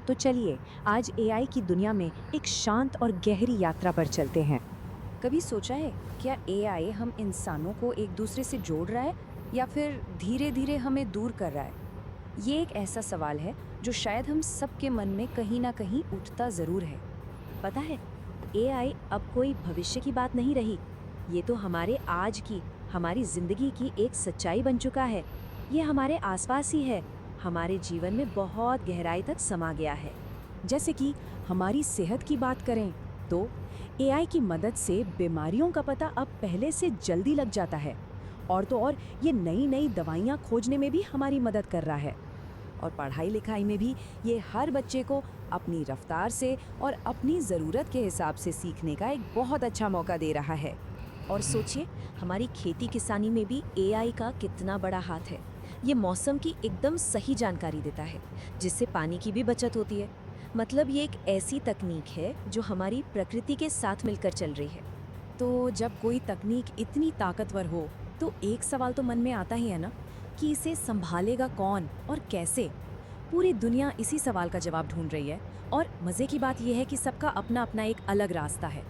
तो चलिए आज एआई की दुनिया में एक शांत और गहरी यात्रा पर चलते हैं। कभी सोचा है क्या एआई हम इंसानों को एक दूसरे से जोड़ रहा है या फिर धीरे धीरे हमें दूर कर रहा है? ये एक ऐसा सवाल है जो शायद हम सबके मन में कहीं ना कहीं उठता जरूर है। पता है, एआई अब कोई भविष्य की बात नहीं रही। ये तो हमारे आज की, हमारी जिंदगी की एक सच्चाई बन चुका है। ये हमारे आसपास ही है, हमारे जीवन में बहुत गहराई तक समा गया है। जैसे कि हमारी सेहत की बात करें तो एआई की मदद से बीमारियों का पता अब पहले से जल्दी लग जाता है। और तो और ये नई नई दवाइयाँ खोजने में भी हमारी मदद कर रहा है। और पढ़ाई लिखाई में भी ये हर बच्चे को अपनी रफ्तार से और अपनी ज़रूरत के हिसाब से सीखने का एक बहुत अच्छा मौका दे रहा है। और सोचिए, हमारी खेती किसानी में भी एआई का कितना बड़ा हाथ है। ये मौसम की एकदम सही जानकारी देता है, जिससे पानी की भी बचत होती है। मतलब ये एक ऐसी तकनीक है जो हमारी प्रकृति के साथ मिलकर चल रही है। तो जब कोई तकनीक इतनी ताकतवर हो तो एक सवाल तो मन में आता ही है ना, कि इसे संभालेगा कौन और कैसे। पूरी दुनिया इसी सवाल का जवाब ढूंढ रही है। और मज़े की बात यह है कि सबका अपना अपना एक अलग रास्ता है।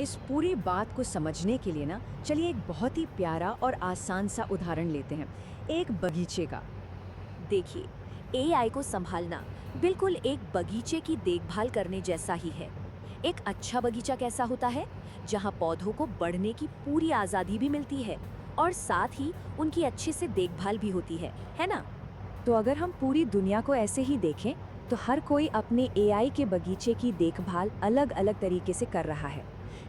इस पूरी बात को समझने के लिए ना, चलिए एक बहुत ही प्यारा और आसान सा उदाहरण लेते हैं, एक बगीचे का। देखिए, एआई को संभालना बिल्कुल एक बगीचे की देखभाल करने जैसा ही है। एक अच्छा बगीचा कैसा होता है, जहां पौधों को बढ़ने की पूरी आज़ादी भी मिलती है और साथ ही उनकी अच्छे से देखभाल भी होती है ना? तो अगर हम पूरी दुनिया को ऐसे ही देखें तो हर कोई अपने एआई के बगीचे की देखभाल अलग अलग तरीके से कर रहा है।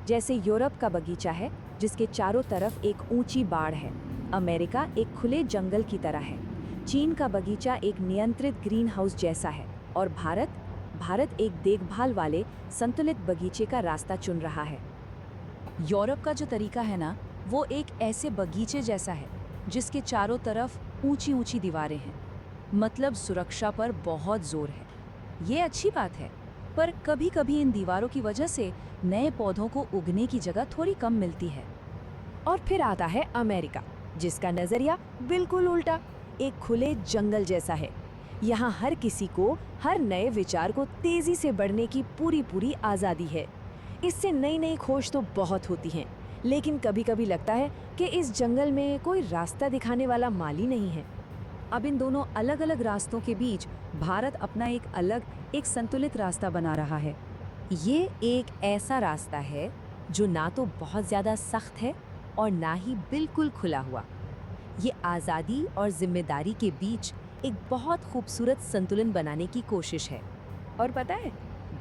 जैसे यूरोप का बगीचा है, जिसके चारों तरफ एक ऊंची बाड़ है। अमेरिका एक खुले जंगल की तरह है। चीन का बगीचा एक नियंत्रित ग्रीन हाउस जैसा है। और भारत एक देखभाल वाले संतुलित बगीचे का रास्ता चुन रहा है। यूरोप का जो तरीका है ना, वो एक ऐसे बगीचे जैसा है जिसके चारों तरफ ऊंची ऊंची दीवारें हैं। मतलब सुरक्षा पर बहुत जोर है। ये अच्छी बात है, पर कभी कभी इन दीवारों की वजह से नए पौधों को उगने की जगह थोड़ी कम मिलती है। और फिर आता है अमेरिका, जिसका नजरिया बिल्कुल उल्टा, एक खुले जंगल जैसा है। यहाँ हर किसी को हर नए विचार को तेजी से बढ़ने की पूरी आज़ादी है। इससे नई नई खोज तो बहुत होती हैं, लेकिन कभी कभी लगता है कि इस जंगल में कोई रास्ता दिखाने वाला माली नहीं है। अब इन दोनों अलग अलग रास्तों के बीच भारत अपना एक संतुलित रास्ता बना रहा है। ये एक ऐसा रास्ता है जो ना तो बहुत ज़्यादा सख्त है और ना ही बिल्कुल खुला हुआ। ये आज़ादी और जिम्मेदारी के बीच एक बहुत खूबसूरत संतुलन बनाने की कोशिश है। और पता है,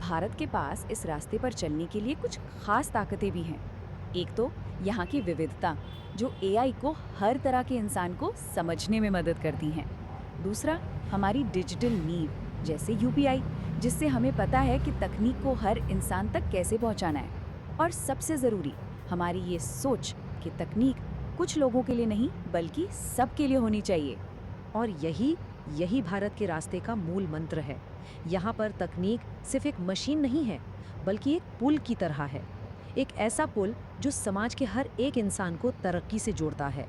भारत के पास इस रास्ते पर चलने के लिए कुछ खास ताकतें भी हैं। एक तो यहाँ की विविधता, जो एआई को हर तरह के इंसान को समझने में मदद करती हैं। दूसरा, हमारी डिजिटल नींव, जैसे यूपीआई, जिससे हमें पता है कि तकनीक को हर इंसान तक कैसे पहुँचाना है। और सबसे ज़रूरी, हमारी ये सोच कि तकनीक कुछ लोगों के लिए नहीं बल्कि सबके लिए होनी चाहिए। और यही भारत के रास्ते का मूल मंत्र है। यहाँ पर तकनीक सिर्फ एक मशीन नहीं है, बल्कि एक पुल की तरह है। एक ऐसा पुल जो समाज के हर एक इंसान को तरक्की से जोड़ता है।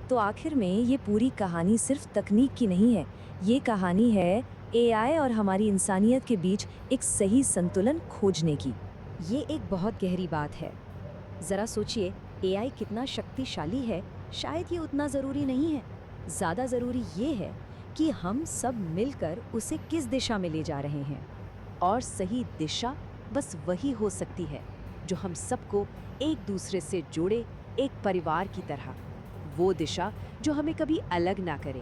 तो आखिर में ये पूरी कहानी सिर्फ तकनीक की नहीं है, ये कहानी है एआई और हमारी इंसानियत के बीच एक सही संतुलन खोजने की। ये एक बहुत गहरी बात है। ज़रा सोचिए, एआई कितना शक्तिशाली है, शायद ये उतना ज़रूरी नहीं है। ज़्यादा ज़रूरी ये है कि हम सब मिलकर उसे किस दिशा में ले जा रहे हैं। और सही दिशा बस वही हो सकती है जो हम सबको एक दूसरे से जोड़े, एक परिवार की तरह। वो दिशा जो हमें कभी अलग ना करे।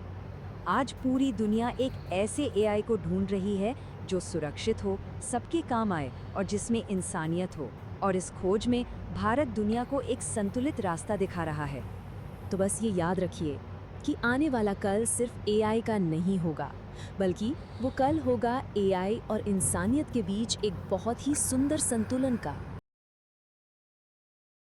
आज पूरी दुनिया एक ऐसे एआई को ढूंढ रही है जो सुरक्षित हो, सबके काम आए और जिसमें इंसानियत हो। और इस खोज में भारत दुनिया को एक संतुलित रास्ता दिखा रहा है। तो बस ये याद रखिए कि आने वाला कल सिर्फ एआई का नहीं होगा, बल्कि वो कल होगा एआई और इंसानियत के बीच एक बहुत ही सुंदर संतुलन का।